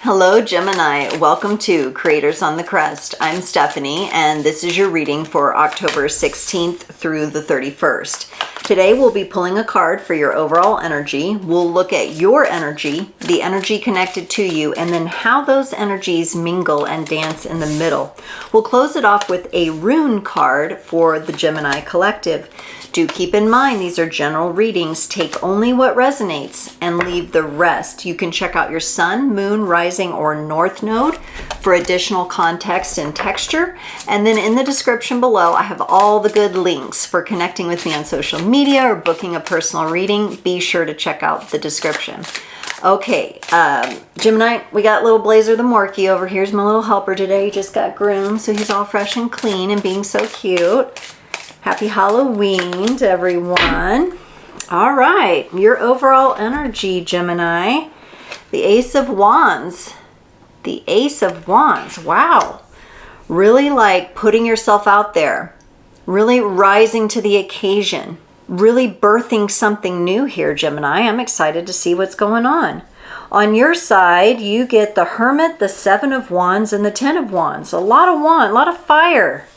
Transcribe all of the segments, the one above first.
Hello Gemini, welcome to Creators on the Crest. I'm Stephanie and this is your reading for October 16th through the 31st. Today we'll be pulling a card for your overall energy. We'll look at your energy, the energy connected to you, and then how those energies mingle and dance in the middle. We'll close it off with a rune card for the Gemini collective. Do keep in mind these are general readings. Take only what resonates and leave the rest. You can check out your sun, moon, rising, or north node for additional context and texture. And then in the description below, I have all the good links for connecting with me on social media or booking a personal reading. Be sure to check out the description. Okay, Gemini, we got little Blazer the Morkie over here. Here's my little helper today. He just got groomed, so he's all fresh and clean and being so cute. Happy Halloween to everyone. All right, your overall energy, Gemini. The Ace of Wands. The Ace of Wands. Wow. Really like putting yourself out there. Really rising to the occasion. Really birthing something new here, Gemini. I'm excited to see what's going on. On your side, you get the Hermit, the Seven of Wands, and the Ten of Wands. A lot of wand, a lot of fire.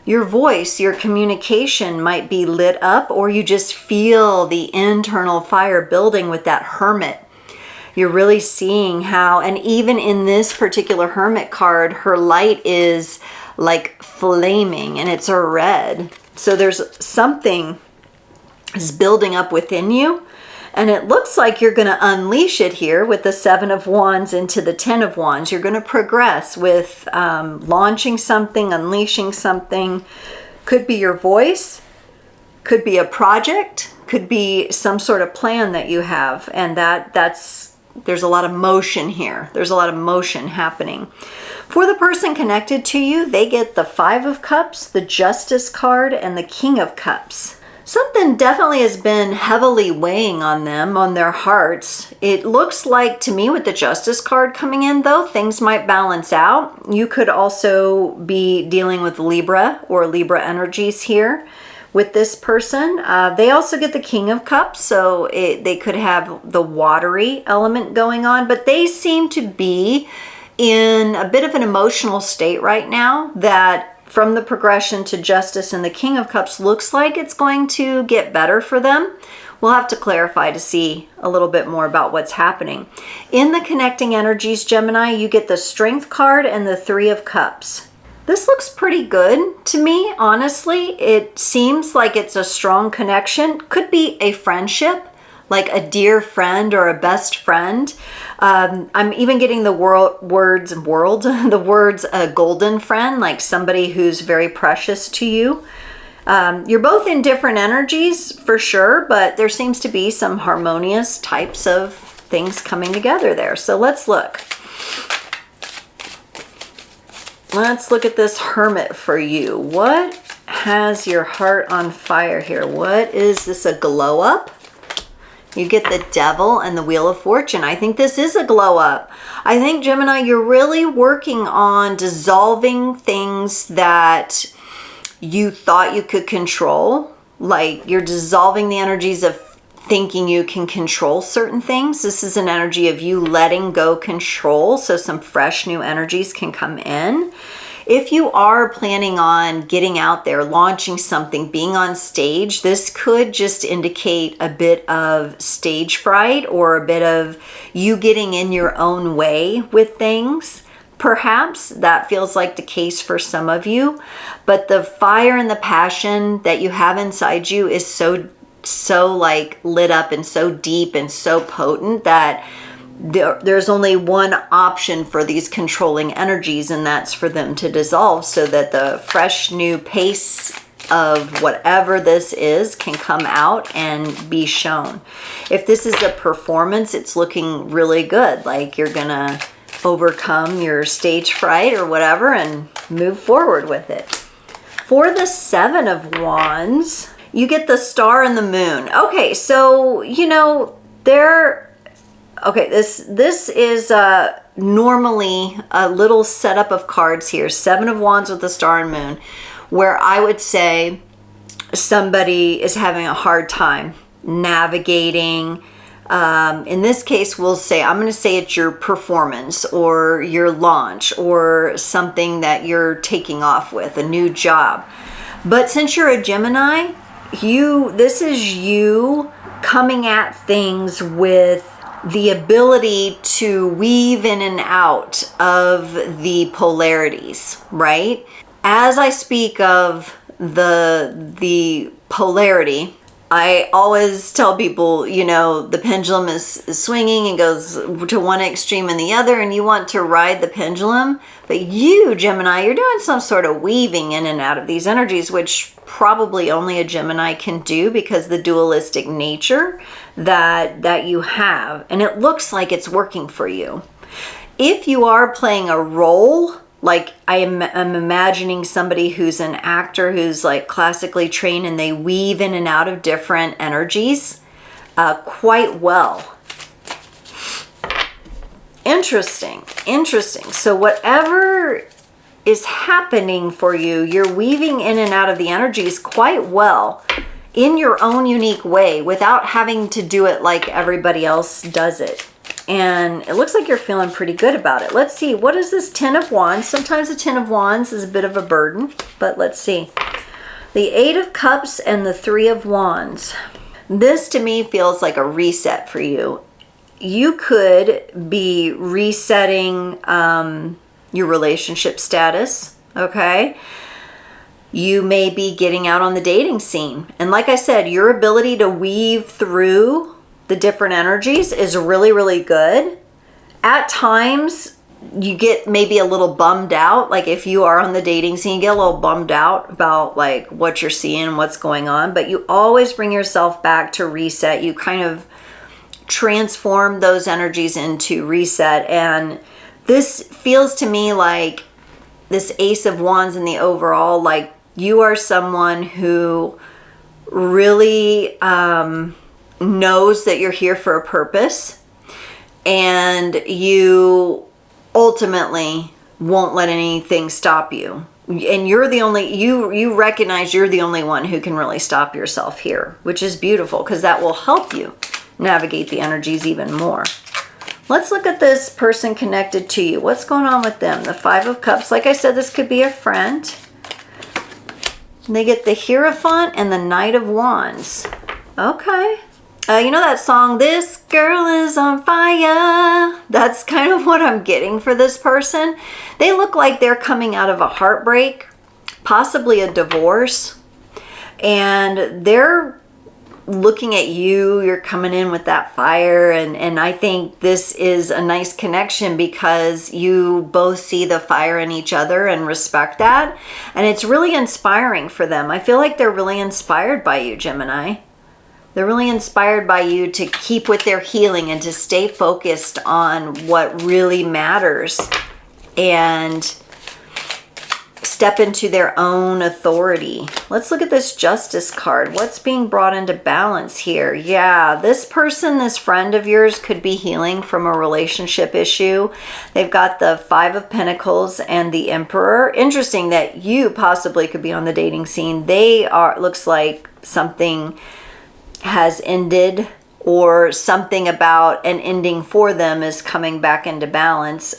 Your voice, your communication might be lit up, or you just feel the internal fire building with that Hermit. You're really seeing how, and even in this particular Hermit card, her light is like flaming and it's a red. So there's something is building up within you. And it looks like you're going to unleash it here with the Seven of Wands into the Ten of Wands. You're going to progress with launching something, unleashing something. Could be your voice, could be a project, could be some sort of plan that you have. And there's a lot of motion here. There's a lot of motion happening. For the person connected to you, they get the Five of Cups, the Justice card, and the King of Cups. Something definitely has been heavily weighing on them, on their hearts. It looks like to me with the Justice card coming in though, things might balance out. You could also be dealing with Libra or Libra energies here with this person. They also get the King of Cups, so they could have the watery element going on, but they seem to be in a bit of an emotional state right now that from the progression to Justice and the King of Cups looks like it's going to get better for them. We'll have to clarify to see a little bit more about what's happening. In the connecting energies, Gemini, you get the Strength card and the Three of Cups. This looks pretty good to me, honestly. It seems like it's a strong connection. Could be a friendship, like a dear friend or a best friend. I'm even getting the words a golden friend, like somebody who's very precious to you. You're both in different energies for sure, but there seems to be some harmonious types of things coming together there. So let's look. Let's look at this Hermit for you. What has your heart on fire here? What is this, a glow up? You get the Devil and the Wheel of Fortune. I think this is a glow up. I think, Gemini, you're really working on dissolving things that you thought you could control. Like you're dissolving the energies of thinking you can control certain things. This is an energy of you letting go control, so some fresh new energies can come in. If you are planning on getting out there, launching something, being on stage, this could just indicate a bit of stage fright or a bit of you getting in your own way with things. Perhaps that feels like the case for some of you, but the fire and the passion that you have inside you is so like lit up and so deep and so potent that there's only one option for these controlling energies, and that's for them to dissolve so that the fresh new pace of whatever this is can come out and be shown. If this is a performance, it's looking really good. Like you're gonna overcome your stage fright or whatever and move forward with it. For the Seven of Wands, you get the Star and the Moon. Okay, so you know this is normally a little setup of cards here. Seven of Wands with the Star and Moon, where I would say somebody is having a hard time navigating In this case, we'll say, I'm going to say it's your performance or your launch or something that you're taking off with, a new job. But since you're a Gemini, this is you coming at things with the ability to weave in and out of the polarities, right? As I speak of the polarity, I always tell people, the pendulum is swinging and goes to one extreme and the other, and you want to ride the pendulum. But you, Gemini, you're doing some sort of weaving in and out of these energies, which probably only a Gemini can do because the dualistic nature that you have. And it looks like it's working for you. If you are playing a role, like I'm imagining somebody who's an actor who's like classically trained and they weave in and out of different energies quite well. Interesting. So whatever is happening for you, you're weaving in and out of the energies quite well in your own unique way without having to do it like everybody else does it. And it looks like you're feeling pretty good about it. Let's see, what is this Ten of Wands? Sometimes the Ten of Wands is a bit of a burden, but let's see. The Eight of Cups and the Three of Wands. This to me feels like a reset for you. You could be resetting your relationship status, okay? You may be getting out on the dating scene. And like I said, your ability to weave through the different energies is really, really good. At times, you get maybe a little bummed out. Like if you are on the dating scene, you get a little bummed out about like what you're seeing, what's going on. But you always bring yourself back to reset. You kind of transform those energies into reset. And this feels to me like this Ace of Wands in the overall, like you are someone who really knows that you're here for a purpose, and you ultimately won't let anything stop you. And you're the only, you recognize you're the only one who can really stop yourself here, which is beautiful because that will help you navigate the energies even more. Let's look at this person connected to you. What's going on with them? The Five of Cups. Like I said, this could be a friend. They get the Hierophant and the Knight of Wands. Okay. You know that song, This Girl Is on Fire? That's kind of what I'm getting for this person. They look like they're coming out of a heartbreak, possibly a divorce, and they're looking at you. You're coming in with that fire, and I think this is a nice connection because you both see the fire in each other and respect that, and it's really inspiring for them. I feel like they're really inspired by you, Gemini. They're really inspired by you to keep with their healing and to stay focused on what really matters and step into their own authority. Let's look at this Justice card. What's being brought into balance here? Yeah, this person, this friend of yours could be healing from a relationship issue. They've got the Five of Pentacles and the Emperor. Interesting that you possibly could be on the dating scene. They are, looks like something has ended, or something about an ending for them is coming back into balance.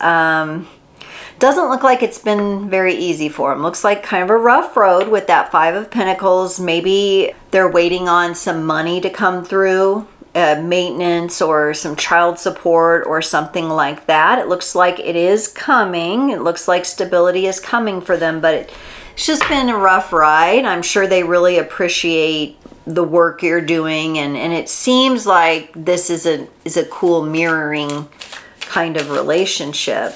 Doesn't look like it's been very easy for them. Looks like kind of a rough road with that Five of Pentacles. Maybe they're waiting on some money to come through, maintenance or some child support or something like that. It looks like it is coming. It looks like stability is coming for them, but it's just been a rough ride. I'm sure they really appreciate the work you're doing, and it seems like this is a cool mirroring kind of relationship.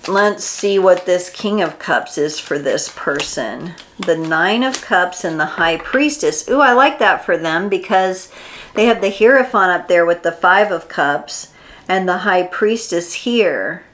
Let's see what this King of Cups is for this person. The Nine of Cups and the High Priestess. Ooh, I like that for them because they have the Hierophant up there with the Five of Cups and the High Priestess here.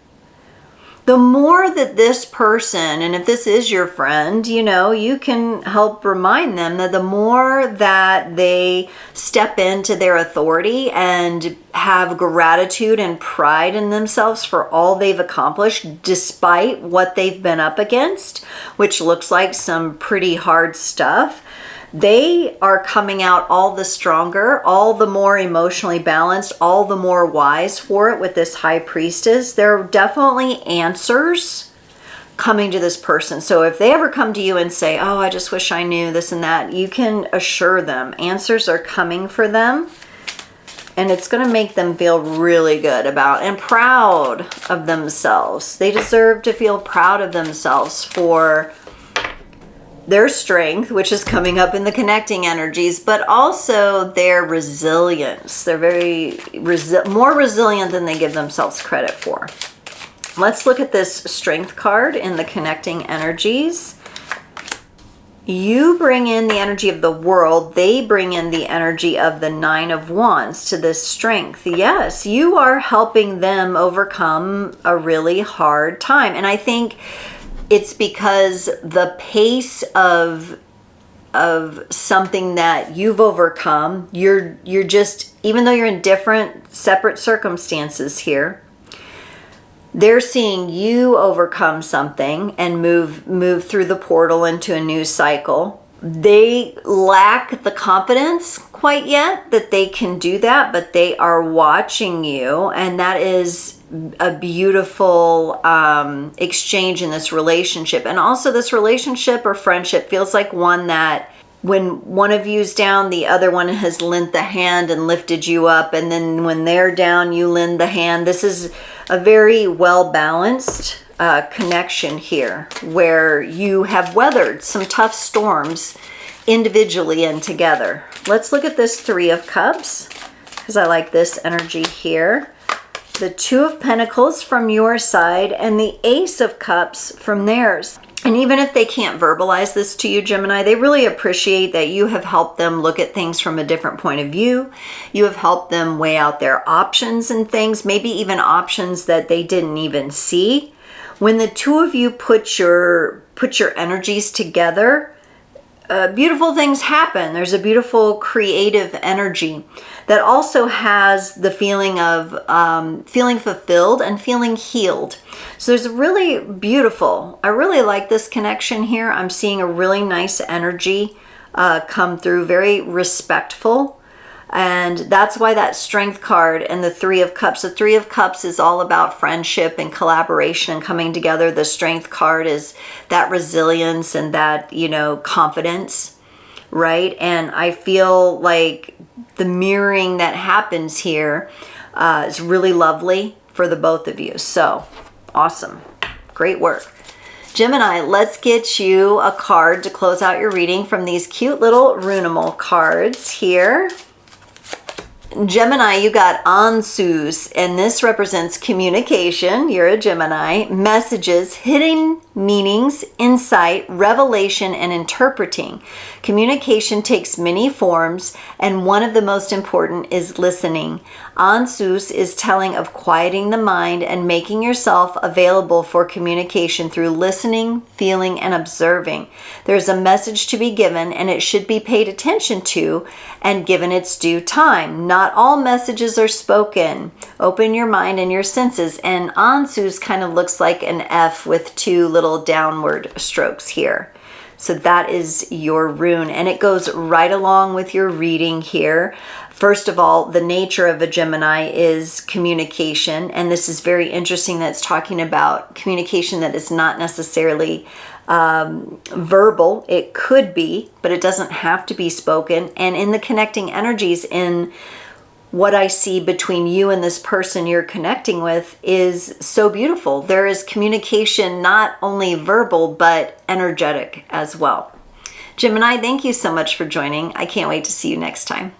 The more that this person, and if this is your friend, you know, you can help remind them that the more that they step into their authority and have gratitude and pride in themselves for all they've accomplished despite what they've been up against, which looks like some pretty hard stuff, They are coming out all the stronger, all the more emotionally balanced, all the more wise for it with this High Priestess. There are definitely answers coming to this person. So if they ever come to you and say, oh, I just wish I knew this and that, you can assure them answers are coming for them. And it's going to make them feel really good about and proud of themselves. They deserve to feel proud of themselves for their strength, which is coming up in the connecting energies, but also their resilience. They're very more resilient than they give themselves credit for. Let's look at this strength card in the connecting energies. You bring in the energy of the world. They bring in the energy of the Nine of Wands to this strength. Yes, you are helping them overcome a really hard time. And I think it's because the pace of something that you've overcome, you're just, even though you're in different, separate circumstances here, they're seeing you overcome something and move through the portal into a new cycle. They lack the confidence quite yet that they can do that, but they are watching you, and that is a beautiful exchange in this relationship. And also this relationship or friendship feels like one that when one of you's down, the other one has lent the hand and lifted you up. And then when they're down, you lend the hand. This is a very well-balanced connection here where you have weathered some tough storms individually and together. Let's look at this Three of Cups because I like this energy here. The Two of Pentacles from your side and the Ace of Cups from theirs. And even if they can't verbalize this to you, Gemini, they really appreciate that you have helped them look at things from a different point of view. You have helped them weigh out their options and things, maybe even options that they didn't even see. When the two of you put your energies together, beautiful things happen. There's a beautiful creative energy that also has the feeling of feeling fulfilled and feeling healed. So there's a really beautiful, I really like this connection here. I'm seeing a really nice energy come through, very respectful. And that's why that Strength card and the Three of Cups. The Three of Cups is all about friendship and collaboration and coming together. The Strength card is that resilience and that, confidence, right? And I feel like the mirroring that happens here is really lovely for the both of you. So awesome. Great work. Gemini, let's get you a card to close out your reading from these cute little Runamal cards here. Gemini, you got Ansus, and this represents communication. You're a Gemini. Messages, hidden meanings, insight, revelation, and interpreting. Communication takes many forms, and one of the most important is listening. Ansus is telling of quieting the mind and making yourself available for communication through listening, feeling, and observing. There's a message to be given, and it should be paid attention to and given its due time. Not all messages are spoken. Open your mind and your senses. And Ansus kind of looks like an F with two little downward strokes here. So that is your rune, and it goes right along with your reading here. First of all, the nature of a Gemini is communication, and this is very interesting that's talking about communication that is not necessarily verbal. It could be, but it doesn't have to be spoken. And in the connecting energies, in what I see between you and this person you're connecting with is so beautiful. There is communication, not only verbal, but energetic as well. Gemini, thank you so much for joining. I can't wait to see you next time.